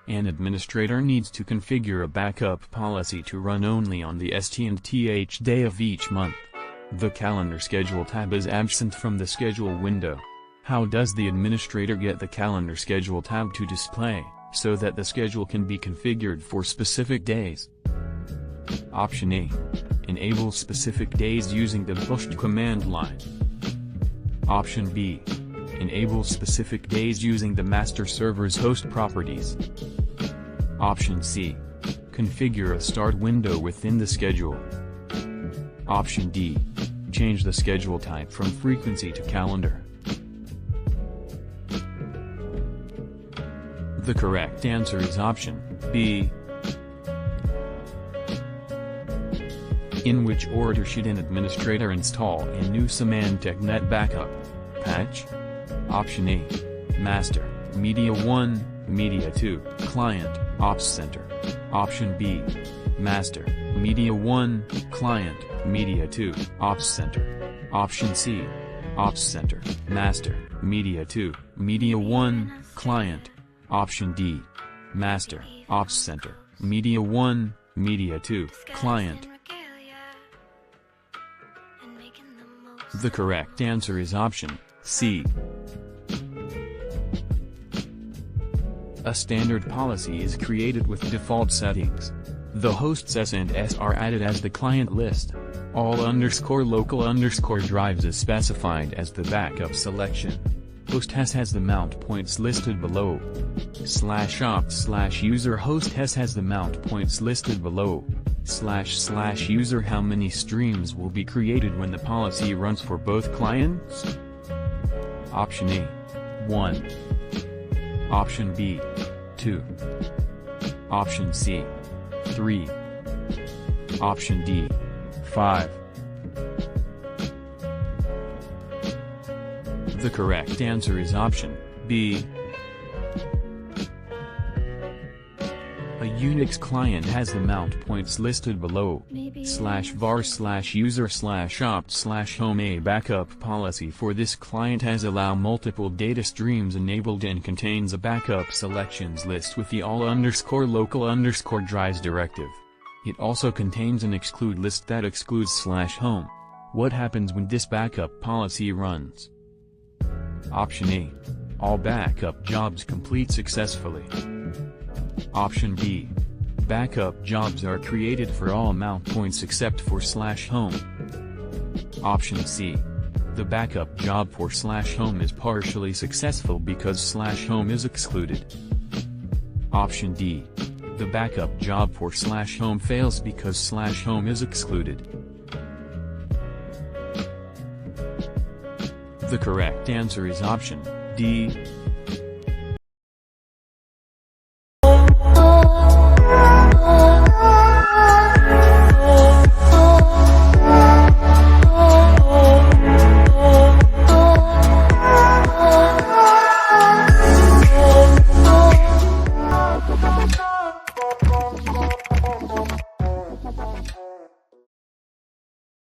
An administrator needs to configure a backup policy to run only on the ST/TH day of each month. The Calendar Schedule tab is absent from the Schedule window. How does the administrator get the Calendar Schedule tab to display, so that the schedule can be configured for specific days? Option A. Enable specific days using the push command line. Option B. Enable specific days using the master server's host properties. Option C. Configure a start window within the schedule. Option D. Change the schedule type from frequency to calendar. The correct answer is option B. In which order should an administrator install a new Symantec NetBackup patch? Option A. Master, Media 1, Media 2, Client, Ops Center. Option B. Master, Media 1, Client, Media 2, Ops Center. Option C. Ops Center, Master, Media 2, Media 1, Client. Option D. Master, Ops Center, Media 1, Media 2, Client. The correct answer is option C. A standard policy is created with default settings. The hosts S and S are added as the client list. All_local_ drives is specified as the backup selection. Host S has the mount points listed below. /opt/user host S has the mount points listed below. //user how many streams will be created when the policy runs for both clients? Option A. 1. Option B. 2. Option C. 3. Option D. 5. The correct answer is option B. A Unix client has the mount points listed below. /var/user/opt/home. A backup policy for this client has allow multiple data streams enabled and contains a backup selections list with the all_local_ drives directive. It also contains an exclude list that excludes /home. What happens when this backup policy runs? Option A. All backup jobs complete successfully. Option B. Backup jobs are created for all mount points except for /home. Option C. The backup job for /home is partially successful because /home is excluded. Option D. The backup job for /home fails because /home is excluded. The correct answer is option D.